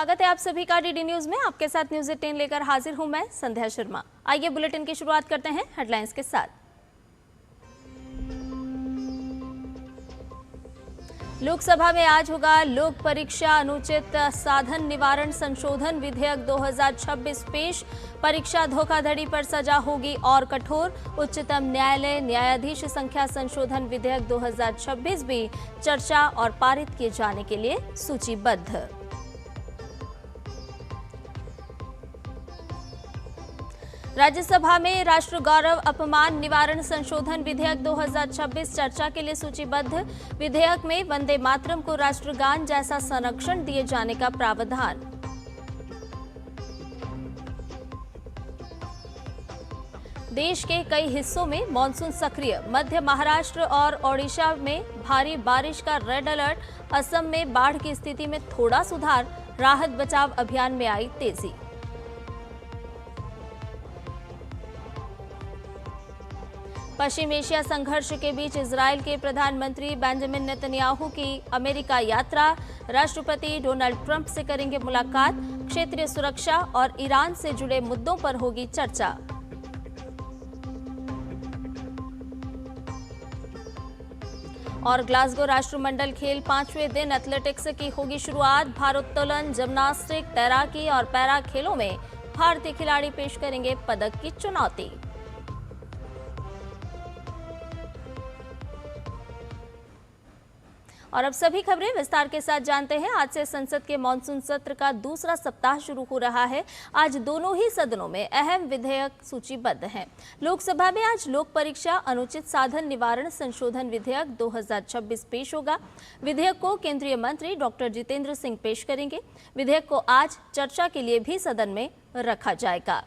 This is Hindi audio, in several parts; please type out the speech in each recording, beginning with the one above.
स्वागत है आप सभी का डीडी न्यूज में। आपके साथ न्यूज 18 लेकर हाजिर हूं मैं संध्या शर्मा। आइए बुलेटिन की शुरुआत करते हैं हेडलाइंस के साथ। लोकसभा में आज होगा लोक परीक्षा अनुचित साधन निवारण संशोधन विधेयक 2026 पेश। परीक्षा धोखाधड़ी पर सजा होगी और कठोर। उच्चतम न्यायालय न्यायाधीश संख्या संशोधन विधेयक 2026 भी चर्चा और पारित किए जाने के लिए सूचीबद्ध। राज्यसभा में राष्ट्र गौरव अपमान निवारण संशोधन विधेयक 2026 चर्चा के लिए सूचीबद्ध। विधेयक में वंदे मातरम को राष्ट्रगान जैसा संरक्षण दिए जाने का प्रावधान। देश के कई हिस्सों में मानसून सक्रिय। मध्य महाराष्ट्र और ओडिशा में भारी बारिश का रेड अलर्ट। असम में बाढ़ की स्थिति में थोड़ा सुधार। राहत बचाव अभियान में आई तेजी। पश्चिम एशिया संघर्ष के बीच इजरायल के प्रधानमंत्री बेंजामिन नेतन्याहू की अमेरिका यात्रा। राष्ट्रपति डोनाल्ड ट्रंप से करेंगे मुलाकात। क्षेत्रीय सुरक्षा और ईरान से जुड़े मुद्दों पर होगी चर्चा। और ग्लासगो राष्ट्रमंडल खेल 5वें दिन एथलेटिक्स की होगी शुरुआत। भारोत्तोलन, जिम्नास्टिक, तैराकी और पैरा खेलों में भारतीय खिलाड़ी पेश करेंगे पदक की चुनौती। और अब सभी खबरें विस्तार के साथ जानते हैं। आज से संसद के मानसून सत्र का दूसरा सप्ताह शुरू हो रहा है। आज दोनों ही सदनों में अहम विधेयक सूचीबद्ध हैं। लोकसभा में आज लोक परीक्षा अनुचित साधन निवारण संशोधन विधेयक 2026 पेश होगा। विधेयक को केंद्रीय मंत्री डॉक्टर जितेंद्र सिंह पेश करेंगे। विधेयक को आज चर्चा के लिए भी सदन में रखा जाएगा।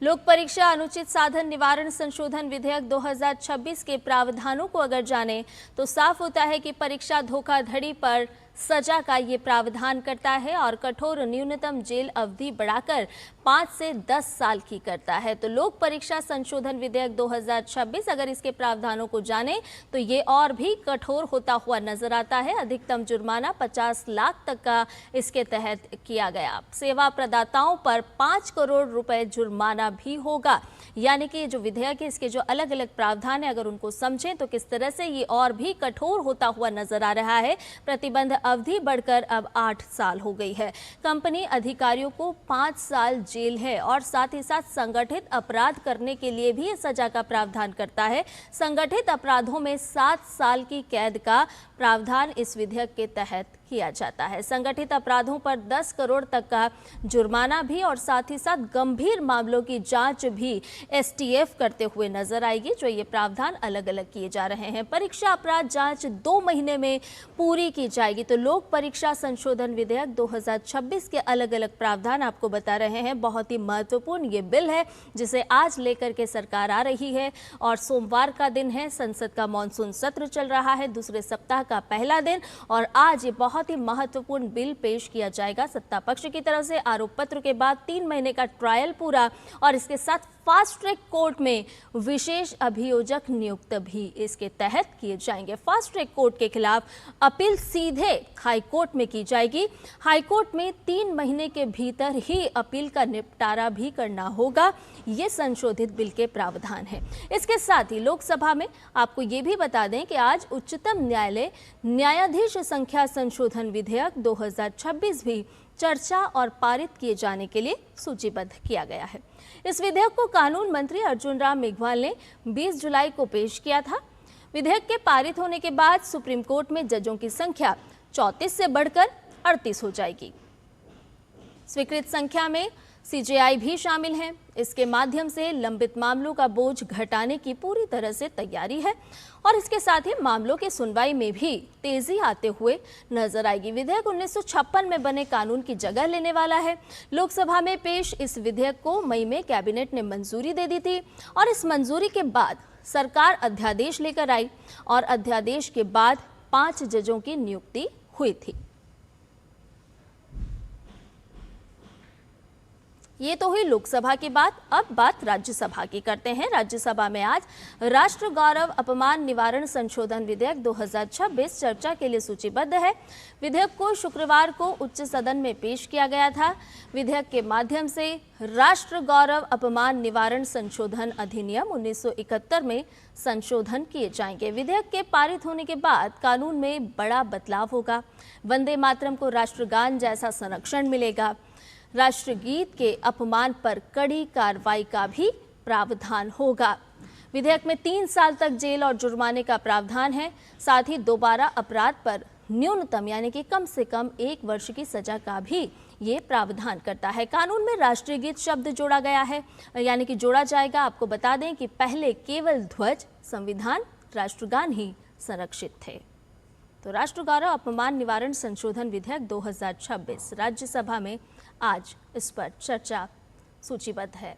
लोक परीक्षा अनुचित साधन निवारण संशोधन विधेयक 2026 के प्रावधानों को अगर जाने तो साफ होता है कि परीक्षा धोखाधड़ी पर सजा का ये प्रावधान करता है और कठोर न्यूनतम जेल अवधि बढ़ाकर 5 से 10 साल की करता है। तो लोक परीक्षा संशोधन विधेयक 2026 अगर इसके प्रावधानों को जाने तो ये और भी कठोर होता हुआ नजर आता है। अधिकतम जुर्माना 50 लाख तक का इसके तहत किया गया। सेवा प्रदाताओं पर 5 करोड़ रुपए जुर्माना भी होगा। यानी कि जो विधेयक है इसके जो अलग अलग प्रावधान है अगर उनको समझें तो किस तरह से ये और भी कठोर होता हुआ नजर आ रहा है। प्रतिबंध अवधि बढ़कर अब 8 साल हो गई है। कंपनी अधिकारियों को 5 साल जेल है और साथ ही साथ संगठित अपराध करने के लिए भी सजा का प्रावधान करता है। संगठित अपराधों में 7 साल की कैद का प्रावधान इस विधेयक के तहत किया जाता है। संगठित अपराधों पर 10 करोड़ तक का जुर्माना भी और साथ ही साथ गंभीर मामलों की जांच भी एसटीएफ करते हुए नजर आएगी। जो ये प्रावधान अलग अलग किए जा रहे हैं। परीक्षा अपराध जांच 2 महीने में पूरी की जाएगी। तो लोक परीक्षा संशोधन विधेयक 2026 के अलग अलग प्रावधान आपको बता रहे हैं। बहुत ही महत्वपूर्ण ये बिल है जिसे आज लेकर के सरकार आ रही है और सोमवार का दिन है। संसद का मानसून सत्र चल रहा है, दूसरे सप्ताह का पहला दिन और आज ये बहुत ही महत्वपूर्ण बिल पेश किया जाएगा। सत्ता पक्ष की तरफ से आरोप पत्र के बाद 3 महीने का ट्रायल पूरा और इसके साथ फास्ट ट्रैक कोर्ट में विशेष अभियोजक नियुक्त भी इसके तहत किए जाएंगे। फास्ट ट्रैक कोर्ट के खिलाफ अपील सीधे हाई कोर्ट में की जाएगी। हाई कोर्ट में 3 महीने के भीतर ही अपील का निपटारा भी करना होगा। ये संशोधित बिल के प्रावधान है। इसके साथ ही लोकसभा में आपको ये भी बता दें कि आज उच्चतम न्यायालय न्यायाधीश संख्या संशोधन विधेयक 2026 भी चर्चा और पारित किए जाने के लिए सूचीबद्ध किया गया है। इस विधेयक को कानून मंत्री अर्जुन राम मेघवाल ने 20 जुलाई को पेश किया था। विधेयक के पारित होने के बाद सुप्रीम कोर्ट में जजों की संख्या 34 से बढ़कर 38 हो जाएगी। स्वीकृत संख्या में सीजेआई भी शामिल है। इसके माध्यम से लंबित मामलों का बोझ घटाने की पूरी तरह से तैयारी है और इसके साथ ही मामलों की सुनवाई में भी तेजी आते हुए नजर आएगी। विधेयक 1956 में बने कानून की जगह लेने वाला है। लोकसभा में पेश इस विधेयक को मई में कैबिनेट ने मंजूरी दे दी थी और इस मंजूरी के बाद सरकार अध्यादेश लेकर आई और अध्यादेश के बाद 5 जजों की नियुक्ति हुई थी। ये तो हुई लोकसभा की बात। अब बात राज्यसभा की करते हैं। राज्यसभा में आज राष्ट्र गौरव अपमान निवारण संशोधन विधेयक 2026 चर्चा के लिए सूचीबद्ध है। विधेयक को शुक्रवार को उच्च सदन में पेश किया गया था। विधेयक के माध्यम से राष्ट्र गौरव अपमान निवारण संशोधन अधिनियम 1971 में संशोधन किए जाएंगे। विधेयक के पारित होने के बाद कानून में बड़ा बदलाव होगा। वंदे मातरम को राष्ट्रगान जैसा संरक्षण मिलेगा। राष्ट्रगीत के अपमान पर कड़ी कार्रवाई का भी प्रावधान होगा। विधेयक में 3 साल तक जेल और जुर्माने का प्रावधान है। साथ ही दोबारा अपराध पर न्यूनतम यानी कि कम से कम 1 वर्ष की सजा का भी ये प्रावधान करता है। कानून में राष्ट्रीय गीत शब्द जोड़ा गया है, यानी कि जोड़ा जाएगा। आपको बता दें कि पहले केवल ध्वज, संविधान, राष्ट्रगान ही संरक्षित थे। तो राष्ट्र गौरव अपमान निवारण संशोधन विधेयक 2026 राज्यसभा में आज इस पर चर्चा सूचीबद्ध है।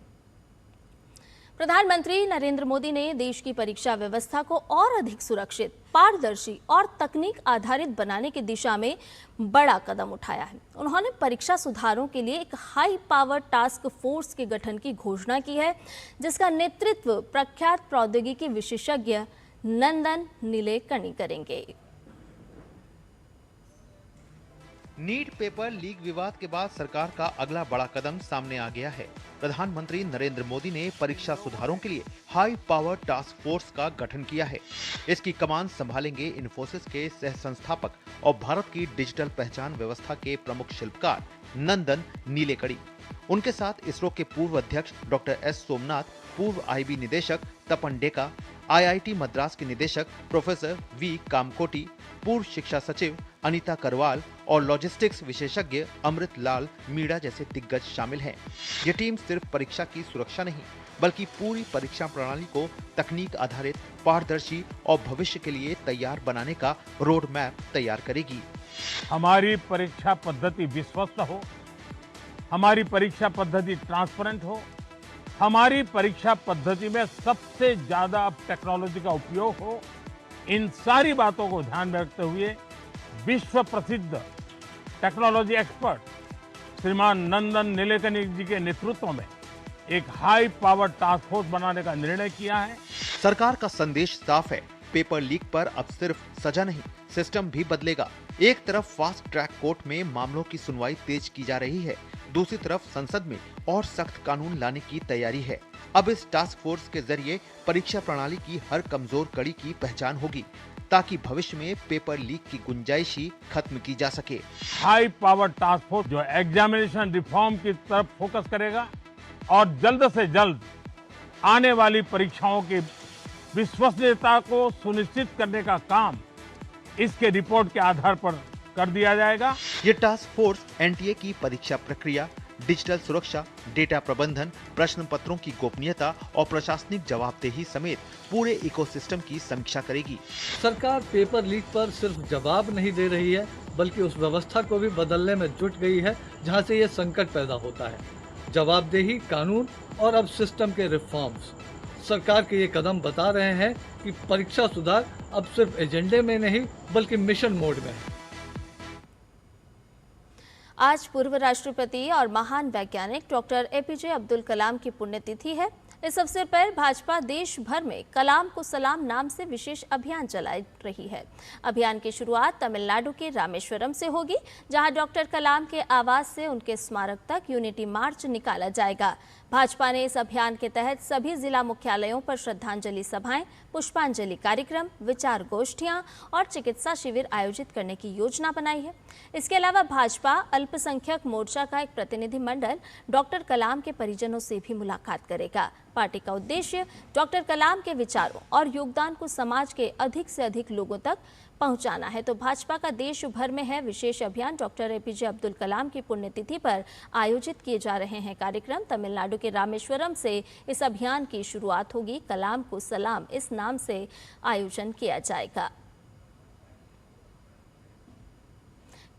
प्रधानमंत्री नरेंद्र मोदी ने देश की परीक्षा व्यवस्था को और अधिक सुरक्षित, पारदर्शी और तकनीक आधारित बनाने की दिशा में बड़ा कदम उठाया है। उन्होंने परीक्षा सुधारों के लिए एक हाई पावर टास्क फोर्स के गठन की घोषणा की है, जिसका नेतृत्व प्रख्यात प्रौद्योगिकी विशेषज्ञ नंदन नीलेकणी करेंगे। नीट पेपर लीक विवाद के बाद सरकार का अगला बड़ा कदम सामने आ गया है। प्रधानमंत्री नरेंद्र मोदी ने परीक्षा सुधारों के लिए हाई पावर टास्क फोर्स का गठन किया है। इसकी कमान संभालेंगे इन्फोसिस के सह संस्थापक और भारत की डिजिटल पहचान व्यवस्था के प्रमुख शिल्पकार नंदन नीलेकणी। उनके साथ इसरो के पूर्व अध्यक्ष डॉक्टर एस सोमनाथ, पूर्व आईबी निदेशक तपन डेका, आईआईटी मद्रास के निदेशक प्रोफेसर वी कामकोटी, पूर्व शिक्षा सचिव अनीता करवाल और लॉजिस्टिक्स विशेषज्ञ अमृत लाल मीणा जैसे दिग्गज शामिल हैं। ये टीम सिर्फ परीक्षा की सुरक्षा नहीं, बल्कि पूरी परीक्षा प्रणाली को तकनीक आधारित, पारदर्शी और भविष्य के लिए तैयार बनाने का रोड मैप तैयार करेगी। हमारी परीक्षा पद्धति विश्वस्त हो, हमारी परीक्षा पद्धति ट्रांसपेरेंट हो, हमारी परीक्षा पद्धति में सबसे ज्यादा टेक्नोलॉजी का उपयोग हो, इन सारी बातों को ध्यान में रखते हुए विश्व प्रसिद्ध टेक्नोलॉजी एक्सपर्ट श्रीमान नंदन नीलेकणी जी के नेतृत्व में एक हाई पावर टास्क फोर्स बनाने का निर्णय किया है। सरकार का संदेश साफ है, पेपर लीक पर अब सिर्फ सजा नहीं, सिस्टम भी बदलेगा। एक तरफ फास्ट ट्रैक कोर्ट में मामलों की सुनवाई तेज की जा रही है, दूसरी तरफ संसद में और सख्त कानून लाने की तैयारी है। अब इस टास्क फोर्स के जरिए परीक्षा प्रणाली की हर कमजोर कड़ी की पहचान होगी, ताकि भविष्य में पेपर लीक की गुंजाइश ही खत्म की जा सके। हाई पावर टास्क फोर्स जो एग्जामिनेशन रिफॉर्म की तरफ फोकस करेगा और जल्द से जल्द आने वाली परीक्षाओं की विश्वसनीयता को सुनिश्चित करने का काम इसके रिपोर्ट के आधार पर कर दिया जाएगा। ये टास्क फोर्स एनटीए की परीक्षा प्रक्रिया, डिजिटल सुरक्षा, डेटा प्रबंधन, प्रश्न पत्रों की गोपनीयता और प्रशासनिक जवाबदेही समेत पूरे इकोसिस्टम की समीक्षा करेगी। सरकार पेपर लीक पर सिर्फ जवाब नहीं दे रही है, बल्कि उस व्यवस्था को भी बदलने में जुट गई है जहां से ये संकट पैदा होता है। जवाबदेही, कानून और अब सिस्टम के रिफॉर्म्स। सरकार के ये कदम बता रहे हैं कि परीक्षा सुधार अब सिर्फ एजेंडे में नहीं, बल्कि मिशन मोड में है। आज पूर्व राष्ट्रपति और महान वैज्ञानिक डॉक्टर एपीजे अब्दुल कलाम की पुण्यतिथि है। इस अवसर पर भाजपा देश भर में कलाम को सलाम नाम से विशेष अभियान चला रही है। अभियान की शुरुआत तमिलनाडु के रामेश्वरम से होगी, जहां डॉक्टर कलाम के आवास से उनके स्मारक तक यूनिटी मार्च निकाला जाएगा। भाजपा ने इस अभियान के तहत सभी जिला मुख्यालयों पर श्रद्धांजलि सभाएं, पुष्पांजलि कार्यक्रम, विचार गोष्ठियां और चिकित्सा शिविर आयोजित करने की योजना बनाई है। इसके अलावा भाजपा अल्पसंख्यक मोर्चा का एक प्रतिनिधि मंडल डॉक्टर कलाम के परिजनों से भी मुलाकात करेगा। पार्टी का उद्देश्य डॉक्टर कलाम के विचारों और योगदान को समाज के अधिक से अधिक लोगों तक पहुंचाना है। तो भाजपा का देश भर में है विशेष अभियान। डॉक्टर एपीजे अब्दुल कलाम की पुण्यतिथि पर आयोजित किए जा रहे हैं कार्यक्रम। तमिलनाडु के रामेश्वरम से इस अभियान की शुरुआत होगी। कलाम को सलाम इस नाम से आयोजन किया जाएगा।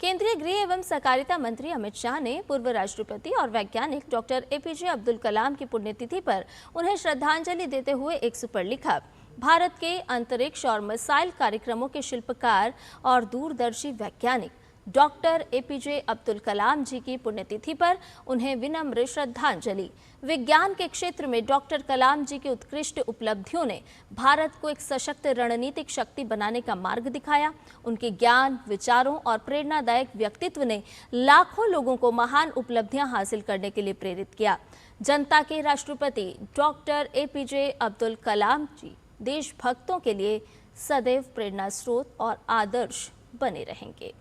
केंद्रीय गृह एवं सहकारिता मंत्री अमित शाह ने पूर्व राष्ट्रपति और वैज्ञानिक डॉक्टर एपीजे अब्दुल कलाम की पुण्यतिथि पर उन्हें श्रद्धांजलि देते हुए एक्स पर लिखा, भारत के अंतरिक्ष और मिसाइल कार्यक्रमों के शिल्पकार और दूरदर्शी वैज्ञानिक डॉक्टर एपीजे अब्दुल कलाम जी की पुण्यतिथि पर उन्हें विनम्र श्रद्धांजलि। विज्ञान के क्षेत्र में डॉक्टर कलाम जी की उत्कृष्ट उपलब्धियों ने भारत को एक सशक्त रणनीतिक शक्ति बनाने का मार्ग दिखाया। उनके ज्ञान, विचारों और प्रेरणादायक व्यक्तित्व ने लाखों लोगों को महान उपलब्धियां हासिल करने के लिए प्रेरित किया। जनता के राष्ट्रपति डॉक्टर एपीजे अब्दुल कलाम जी देशभक्तों के लिए सदैव प्रेरणा स्रोत और आदर्श बने रहेंगे।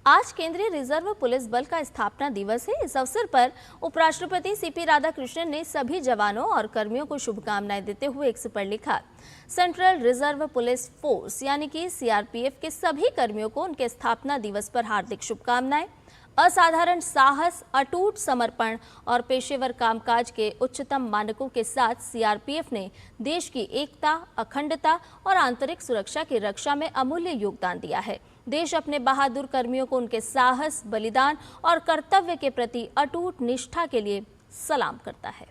आज केंद्रीय रिजर्व पुलिस बल का स्थापना दिवस है। इस अवसर पर उपराष्ट्रपति सीपी राधाकृष्णन ने सभी जवानों और कर्मियों को शुभकामनाएं देते हुए एक्स पर लिखा, सेंट्रल रिजर्व पुलिस फोर्स यानी कि सीआरपीएफ के सभी कर्मियों को उनके स्थापना दिवस पर हार्दिक शुभकामनाएं। असाधारण साहस, अटूट समर्पण और पेशेवर कामकाज के उच्चतम मानकों के साथ सीआरपीएफ ने देश की एकता, अखंडता और आंतरिक सुरक्षा की रक्षा में अमूल्य योगदान दिया है। देश अपने बहादुर कर्मियों को उनके साहस, बलिदान और कर्तव्य के प्रति अटूट निष्ठा के लिए सलाम करता है।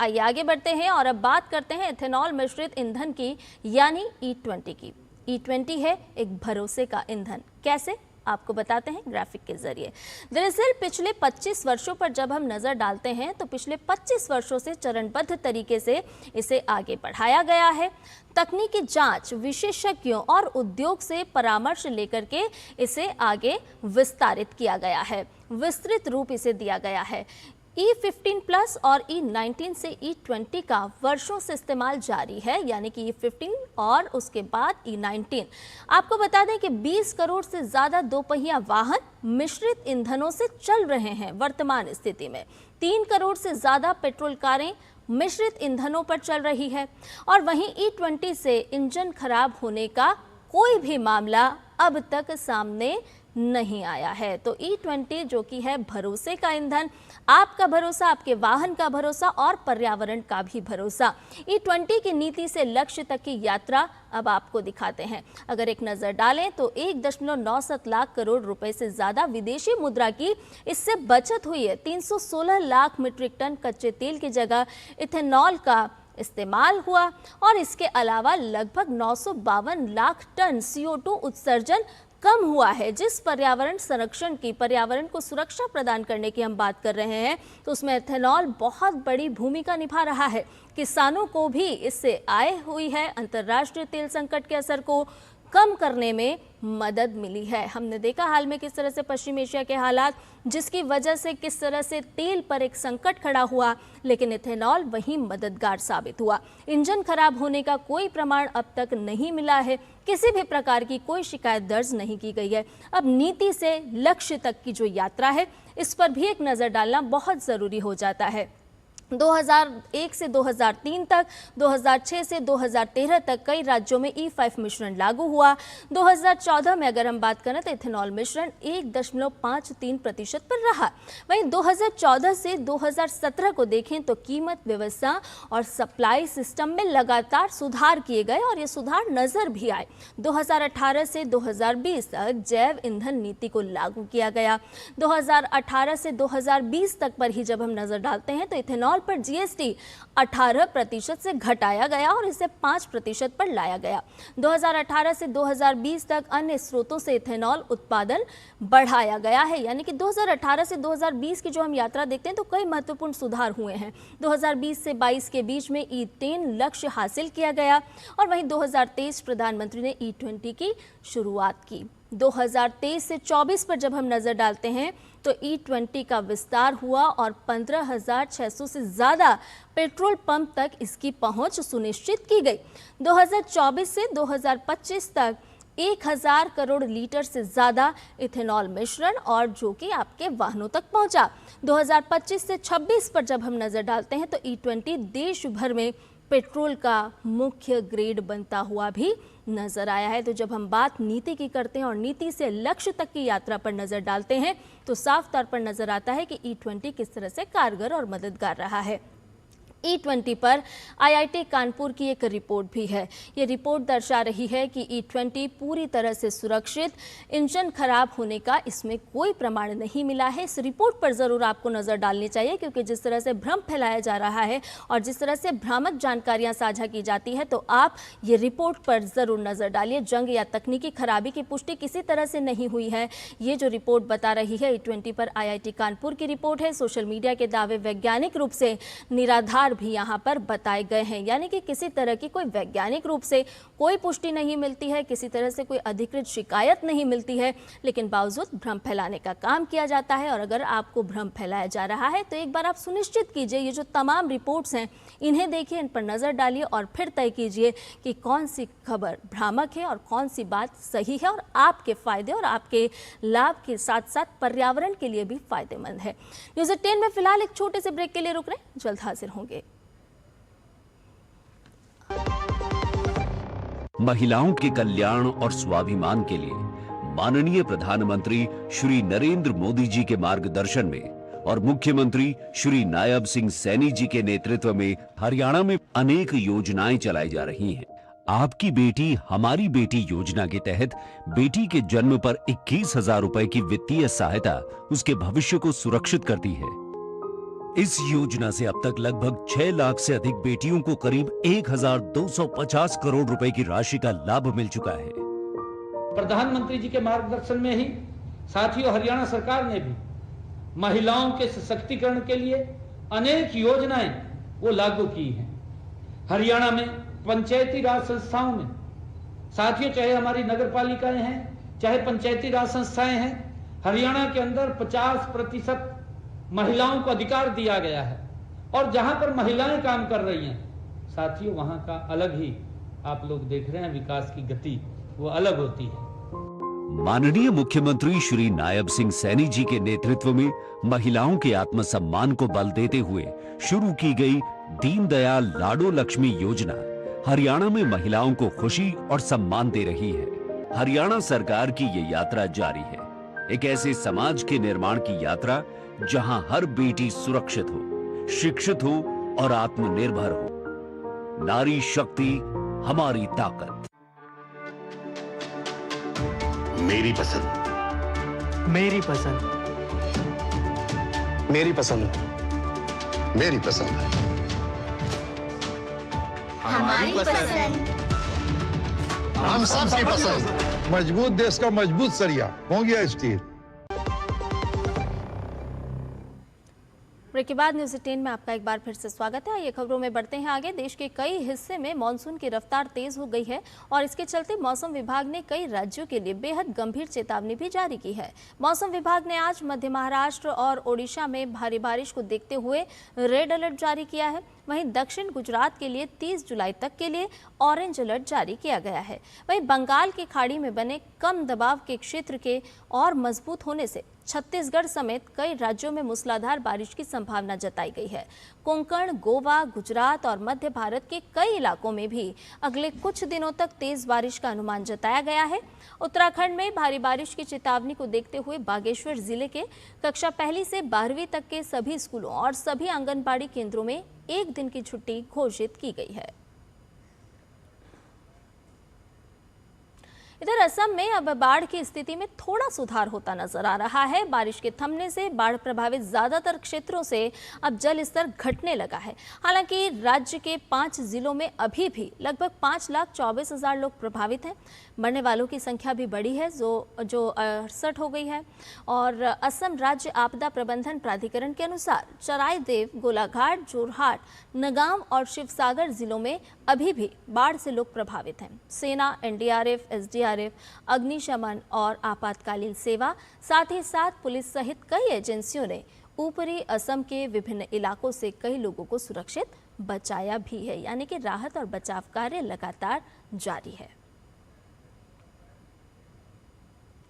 आइए आगे बढ़ते हैं और अब बात करते हैं इथेनॉल मिश्रित ईंधन की यानी E20 की। E20 है एक भरोसे का ईंधन। कैसे, आपको बताते हैं ग्राफिक के जरिए। दरअसल पिछले 25 वर्षों पर जब हम नजर डालते हैं तो पिछले 25 वर्षों से चरणबद्ध तरीके से इसे आगे बढ़ाया गया है। तकनीकी जांच, विशेषज्ञों और उद्योग से परामर्श लेकर के इसे आगे विस्तारित किया गया है, विस्तृत रूप इसे दिया गया है। E15 प्लस और E19 से E20 का वर्षों से इस्तेमाल जारी है, यानी कि E15 और उसके बाद E19। आपको बता दें कि 20 करोड़ से ज़्यादा दोपहिया वाहन मिश्रित ईंधनों से चल रहे हैं वर्तमान स्थिति में। 3 करोड़ से ज़्यादा पेट्रोल कारें मिश्रित ईंधनों पर चल रही है और वहीं E20 से इंजन खराब होने का कोई भी मामला अब तक सामने नहीं आया है। तो E20 जो कि है भरोसे का ईंधन, आपका भरोसा, आपके वाहन का भरोसा और पर्यावरण का भी भरोसा। E20 की नीति से लक्ष्य तक की यात्रा अब आपको दिखाते हैं। अगर एक नजर डालें तो 1.97 लाख करोड़ रुपए से ज्यादा विदेशी मुद्रा की इससे बचत हुई है। 316 लाख मीट्रिक टन कच्चे तेल की जगह इथेनॉल का इस्तेमाल हुआ और इसके अलावा लगभग 952 लाख टन CO2 उत्सर्जन कम हुआ है। जिस पर्यावरण संरक्षण की, पर्यावरण को सुरक्षा प्रदान करने की हम बात कर रहे हैं तो उसमें इथेनॉल बहुत बड़ी भूमिका निभा रहा है। किसानों को भी इससे आय हुई है। अंतर्राष्ट्रीय तेल संकट के असर को कम करने में मदद मिली है। हमने देखा हाल में किस तरह से पश्चिम एशिया के हालात, जिसकी वजह से किस तरह से तेल पर एक संकट खड़ा हुआ, लेकिन इथेनॉल वहीं मददगार साबित हुआ। इंजन खराब होने का कोई प्रमाण अब तक नहीं मिला है, किसी भी प्रकार की कोई शिकायत दर्ज नहीं की गई है। अब नीति से लक्ष्य तक की जो यात्रा है इस पर भी एक नज़र डालना बहुत ज़रूरी हो जाता है। 2001 से 2003 तक, 2006 से 2013 तक कई राज्यों में E5 मिश्रण लागू हुआ। 2014 में अगर हम बात करें तो इथेनॉल मिश्रण 1.53% पर रहा। वहीं 2014 से 2017 को देखें तो कीमत व्यवस्था और सप्लाई सिस्टम में लगातार सुधार किए गए और ये सुधार नजर भी आए। 2018 से 2020 तक जैव ईंधन नीति को लागू किया गया। 2018 से 2020 तक पर ही जब हम नजर डालते हैं तो इथेनॉल पर GST 18% से घटाया गया और इसे 5% पर लाया गया। 2018 से 2020 तक अन्य स्रोतों से इथेनॉल उत्पादन बढ़ाया गया है, यानी कि 2018 से 2020 की जो हम यात्रा देखते हैं तो कई महत्वपूर्ण सुधार हुए हैं। 2020 से 22 के बीच में E10 लक्ष्य हासिल किया गया और वहीं 2023 प्रधानमंत्री ने E20 की शुरुआत की। 2023 से 24 पर जब हम नजर डालते हैं तो E20 का विस्तार हुआ और 15,600 से ज़्यादा पेट्रोल पंप तक इसकी पहुंच सुनिश्चित की गई। 2024 से 2025 तक 1,000 करोड़ लीटर से ज़्यादा इथेनॉल मिश्रण और जो कि आपके वाहनों तक पहुंचा। 2025 से 26 पर जब हम नज़र डालते हैं तो E20 देश भर में पेट्रोल का मुख्य ग्रेड बनता हुआ भी नजर आया है। तो जब हम बात नीति की करते हैं और नीति से लक्ष्य तक की यात्रा पर नजर डालते हैं तो साफ तौर पर नजर आता है कि E20 किस तरह से कारगर और मददगार रहा है। E20 पर IIT कानपुर की एक रिपोर्ट भी है। ये रिपोर्ट दर्शा रही है कि E20 पूरी तरह से सुरक्षित, इंजन खराब होने का इसमें कोई प्रमाण नहीं मिला है। इस रिपोर्ट पर ज़रूर आपको नज़र डालनी चाहिए, क्योंकि जिस तरह से भ्रम फैलाया जा रहा है और जिस तरह से भ्रामक जानकारियां साझा की जाती है, तो आप ये रिपोर्ट पर ज़रूर नज़र डालिए। जंग या तकनीकी खराबी की पुष्टि किसी तरह से नहीं हुई है। ये जो रिपोर्ट बता रही है E20 पर IIT कानपुर की रिपोर्ट है। सोशल मीडिया के दावे वैज्ञानिक रूप से निराधार भी यहां पर बताए गए हैं, यानी कि किसी तरह की कोई वैज्ञानिक रूप से कोई पुष्टि नहीं मिलती है, किसी तरह से कोई अधिकृत शिकायत नहीं मिलती है, लेकिन बावजूद भ्रम फैलाने का काम किया जाता है। और अगर आपको भ्रम फैलाया जा रहा है तो एक बार आप सुनिश्चित कीजिए, ये जो तमाम रिपोर्ट्स हैं इन्हें देखिए, इन पर नजर डालिए और फिर तय कीजिए कि कौन सी खबर भ्रामक है और कौन सी बात सही है और आपके फायदे और आपके लाभ के साथ साथ पर्यावरण के लिए भी फायदेमंद है। न्यूज़ 18 में फिलहाल एक छोटे से ब्रेक के लिए रुक रहे हैं, जल्द हाजिर होंगे। महिलाओं के कल्याण और स्वाभिमान के लिए माननीय प्रधानमंत्री श्री नरेंद्र मोदी जी के मार्गदर्शन में और मुख्यमंत्री श्री नायब सिंह सैनी जी के नेतृत्व में हरियाणा में अनेक योजनाएं चलाई जा रही हैं। आपकी बेटी हमारी बेटी योजना के तहत बेटी के जन्म पर 21,000 रुपए की वित्तीय सहायता उसके भविष्य को सुरक्षित करती है। इस योजना से अब तक लगभग 6 लाख से अधिक बेटियों को करीब 1,250 करोड़ रुपए की राशि का लाभ मिल चुका है। प्रधानमंत्री जी के मार्गदर्शन में ही साथियों हरियाणा सरकार ने भी महिलाओं के सशक्तिकरण के लिए अनेक योजनाएं वो लागू की हैं। हरियाणा में पंचायती राज संस्थाओं में साथियों, चाहे हमारी नगर पालिकाएं हैं, चाहे पंचायती राज संस्थाएं हैं, हरियाणा के अंदर 50% महिलाओं को अधिकार दिया गया है। और जहां पर महिलाएं काम कर रही हैं साथियों, वहां का अलग ही आप लोग देख रहे हैं विकास की गति वो अलग होती है। माननीय मुख्यमंत्री श्री नायब सिंह सैनी जी के नेतृत्व में महिलाओं के आत्मसम्मान को बल देते हुए शुरू की गई दीनदयाल लाडो लक्ष्मी योजना हरियाणा में महिलाओं को खुशी और सम्मान दे रही है। हरियाणा सरकार की ये यात्रा जारी है, एक ऐसे समाज के निर्माण की यात्रा जहां हर बेटी सुरक्षित हो, शिक्षित हो और आत्मनिर्भर हो। नारी शक्ति हमारी ताकत। मेरी पसंद, मेरी पसंद, मेरी पसंद, मेरी पसंद, हमारी पसंद, हम सबकी पसंद। मजबूत देश का मजबूत सरिया हो गया स्टील। ब्रेक के बाद न्यूज़ 18 में आपका एक बार फिर से स्वागत है। ये खबरों में बढ़ते हैं आगे। देश के कई हिस्से में मानसून की रफ्तार तेज हो गई है और इसके चलते मौसम विभाग ने कई राज्यों के लिए बेहद गंभीर चेतावनी भी जारी की है। मौसम विभाग ने आज मध्य महाराष्ट्र और ओडिशा में भारी बारिश को देखते हुए रेड अलर्ट जारी किया है। वहीं दक्षिण गुजरात के लिए 30 जुलाई तक के लिए ऑरेंज अलर्ट जारी किया गया है। वहीं बंगाल की खाड़ी में बने कम दबाव के क्षेत्र के और मजबूत होने से छत्तीसगढ़ समेत कई राज्यों में मूसलाधार बारिश की संभावना जताई गई है। कोंकण, गोवा, गुजरात और मध्य भारत के कई इलाकों में भी अगले कुछ दिनों तक तेज बारिश का अनुमान जताया गया है। उत्तराखंड में भारी बारिश की चेतावनी को देखते हुए बागेश्वर जिले के कक्षा 1 से 12वीं तक के सभी स्कूलों और सभी आंगनबाड़ी केंद्रों में 1 दिन की छुट्टी घोषित की गई है। इधर असम में अब बाढ़ की स्थिति में थोड़ा सुधार होता नजर आ रहा है। बारिश के थमने से बाढ़ प्रभावित ज्यादातर क्षेत्रों से अब जल स्तर घटने लगा है। हालांकि राज्य के 5 जिलों में अभी भी लगभग 5,24,000 लोग प्रभावित हैं। मरने वालों की संख्या भी बढ़ी है, जो 68 हो गई है। और असम राज्य आपदा प्रबंधन प्राधिकरण के अनुसार चराईदेव, गोलाघाट, जोरहाट, नगाम और शिवसागर जिलों में अभी भी बाढ़ से लोग प्रभावित हैं। सेना, NDRF, SDRF, अग्निशमन और आपातकालीन सेवा, साथ ही साथ पुलिस सहित कई एजेंसियों ने ऊपरी असम के विभिन्न इलाकों से कई लोगों को सुरक्षित बचाया भी है, यानी कि राहत और बचाव कार्य लगातार जारी है।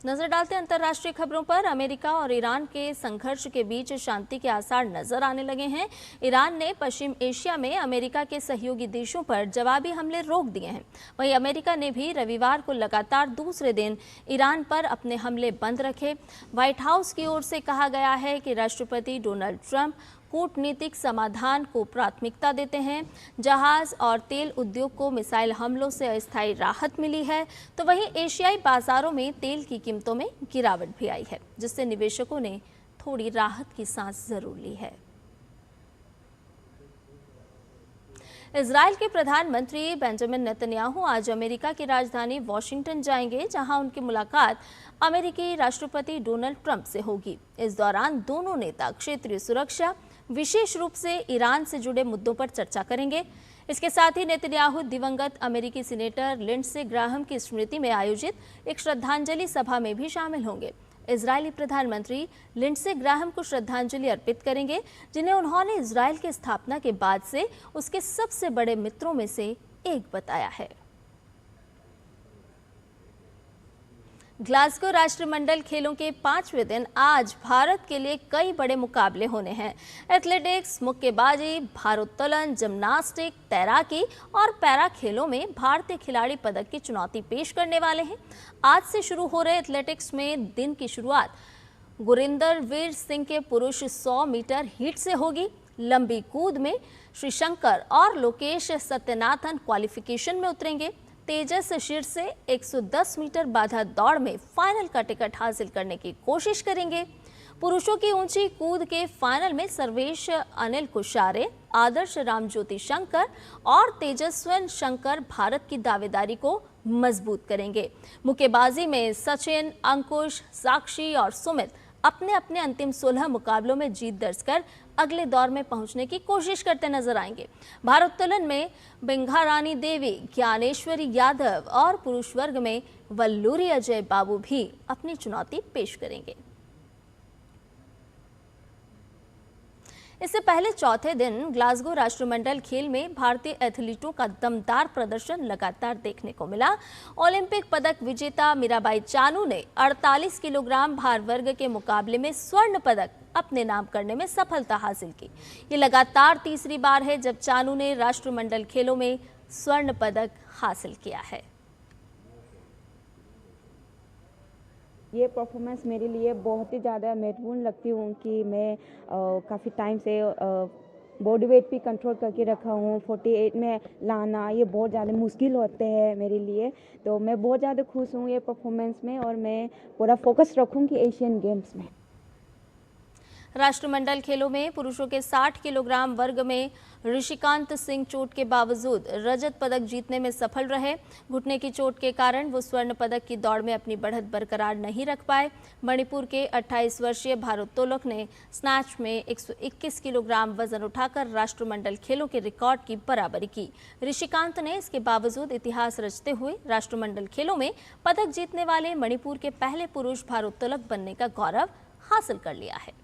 नजर डालते हैं अंतर्राष्ट्रीय खबरों पर। अमेरिका और ईरान के संघर्ष के बीच शांति के आसार नजर आने लगे हैं। ईरान ने पश्चिम एशिया में अमेरिका के सहयोगी देशों पर जवाबी हमले रोक दिए हैं। वहीं अमेरिका ने भी रविवार को लगातार दूसरे दिन ईरान पर अपने हमले बंद रखे। व्हाइट हाउस की ओर से कहा गया है कि राष्ट्रपति डोनाल्ड ट्रंप कूटनीतिक समाधान को प्राथमिकता देते हैं। जहाज और तेल उद्योग को मिसाइल हमलों से अस्थायी राहत मिली है, तो वहीं एशियाई बाजारों में तेल की कीमतों में गिरावट भी आई है, जिससे निवेशकों ने थोड़ी राहत की सांस जरूर ली है। इजराइल के प्रधानमंत्री बेंजामिन नेतन्याहू आज अमेरिका की राजधानी वॉशिंगटन जाएंगे, जहां उनकी मुलाकात अमेरिकी राष्ट्रपति डोनाल्ड ट्रंप से होगी। इस दौरान दोनों नेता क्षेत्रीय सुरक्षा, विशेष रूप से ईरान से जुड़े मुद्दों पर चर्चा करेंगे। इसके साथ ही नेतन्याहू दिवंगत अमेरिकी सीनेटर लिंडसे ग्राहम की स्मृति में आयोजित एक श्रद्धांजलि सभा में भी शामिल होंगे। इजरायली प्रधानमंत्री लिंडसे ग्राहम को श्रद्धांजलि अर्पित करेंगे, जिन्हें उन्होंने इजराइल की स्थापना के बाद से उसके सबसे बड़े मित्रों में से एक बताया है। ग्लासगो राष्ट्रमंडल खेलों के 5वें दिन आज भारत के लिए कई बड़े मुकाबले होने हैं। एथलेटिक्स, मुक्केबाजी, भारोत्तोलन, जिम्नास्टिक, तैराकी और पैरा खेलों में भारतीय खिलाड़ी पदक की चुनौती पेश करने वाले हैं। आज से शुरू हो रहे एथलेटिक्स में दिन की शुरुआत गुरिंदर वीर सिंह के पुरुष 100 मीटर हीट से होगी। लंबी कूद में श्रीशंकर और लोकेश सत्यनाथन क्वालिफिकेशन में उतरेंगे। तेजस शीर्ष से 110 मीटर बाधा दौड़ में फाइनल का टिकट हासिल करने की कोशिश करेंगे। पुरुषों की ऊंची कूद के फाइनल में सर्वेश अनिल कुशारे, आदर्श रामज्योति शंकर और तेजस्वन शंकर भारत की दावेदारी को मजबूत करेंगे। मुक्केबाजी में सचिन, अंकुश, साक्षी और सुमित अपने अपने अंतिम 16 मुकाबलों में जीत दर्ज कर अगले दौर में पहुंचने की कोशिश करते नजर आएंगे। भारोत्तोलन में बिंघारानी देवी, ज्ञानेश्वरी यादव और पुरुष वर्ग में वल्लूरी अजय बाबू भी अपनी चुनौती पेश करेंगे। इससे पहले चौथे दिन ग्लासगो राष्ट्रमंडल खेल में भारतीय एथलीटों का दमदार प्रदर्शन लगातार देखने को मिला। ओलंपिक पदक विजेता मीराबाई चानू ने 48 किलोग्राम भार वर्ग के मुकाबले में स्वर्ण पदक अपने नाम करने में सफलता हासिल की। ये लगातार तीसरी बार है जब चानू ने राष्ट्रमंडल खेलों में स्वर्ण पदक हासिल किया है। ये परफॉर्मेंस मेरे लिए बहुत ही ज़्यादा महत्वपूर्ण लगती हूँ कि मैं काफ़ी टाइम से बॉडी वेट भी कंट्रोल करके रखा हूँ। 48 में लाना ये बहुत ज़्यादा मुश्किल होते हैं मेरे लिए, तो मैं बहुत ज़्यादा खुश हूँ ये परफॉर्मेंस में और मैं पूरा फोकस रखूँगी एशियन गेम्स में। राष्ट्रमंडल खेलों में पुरुषों के 60 किलोग्राम वर्ग में ऋषिकांत सिंह चोट के बावजूद रजत पदक जीतने में सफल रहे। घुटने की चोट के कारण वो स्वर्ण पदक की दौड़ में अपनी बढ़त बरकरार नहीं रख पाए। मणिपुर के 28 वर्षीय भारोत्तोलक ने स्नैच में 121 किलोग्राम वजन उठाकर राष्ट्रमंडल खेलों के रिकॉर्ड की बराबरी की। ऋषिकांत ने इसके बावजूद इतिहास रचते हुए राष्ट्रमंडल खेलों में पदक जीतने वाले मणिपुर के पहले पुरुष भारोत्तोलक बनने का गौरव हासिल कर लिया है।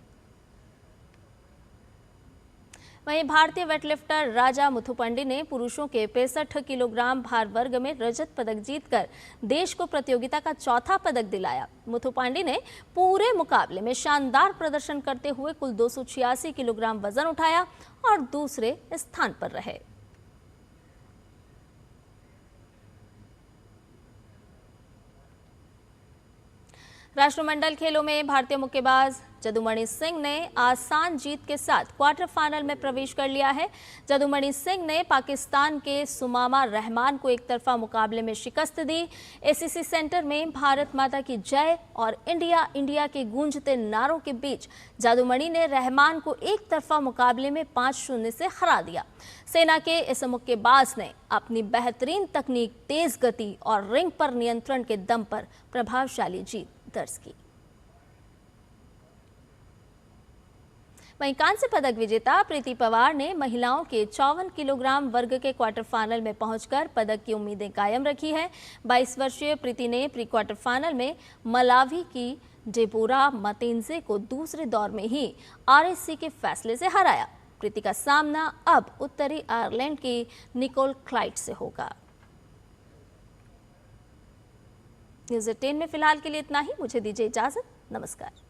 वहीं भारतीय वेटलिफ्टर राजा मुथुपंडी ने पुरुषों के 65 किलोग्राम भार वर्ग में रजत पदक जीतकर देश को प्रतियोगिता का चौथा पदक दिलाया। मुथुपंडी ने पूरे मुकाबले में शानदार प्रदर्शन करते हुए कुल 286 किलोग्राम वजन उठाया और दूसरे स्थान पर रहे। राष्ट्रमंडल खेलों में भारतीय मुक्केबाज जदुमणि सिंह ने आसान जीत के साथ क्वार्टर फाइनल में प्रवेश कर लिया है। जदुमणि सिंह ने पाकिस्तान के सुमामा रहमान को एक तरफा मुकाबले में शिकस्त दी। एसीसी सेंटर में भारत माता की जय और इंडिया इंडिया के गूंजते नारों के बीच जदुमणि ने रहमान को एक तरफा मुकाबले में 5-0 से हरा दिया। सेना के इस मुक्केबाज ने अपनी बेहतरीन तकनीक, तेज गति और रिंग पर नियंत्रण के दम पर प्रभावशाली जीत दर्ज की। वहीं कांस्य पदक विजेता प्रीति पवार ने महिलाओं के 54 किलोग्राम वर्ग के क्वार्टर फाइनल में पहुंचकर पदक की उम्मीदें कायम रखी है। 22 वर्षीय प्रीति ने प्री क्वार्टर फाइनल में मलावी की डेबोरा मतेंजे को दूसरे दौर में ही आरएससी के फैसले से हराया। प्रीति का सामना अब उत्तरी आयरलैंड की निकोल क्लाइट से होगा। न्यूज़ 18 में फिलहाल के लिए इतना ही। मुझे दीजिए इजाजत। नमस्कार।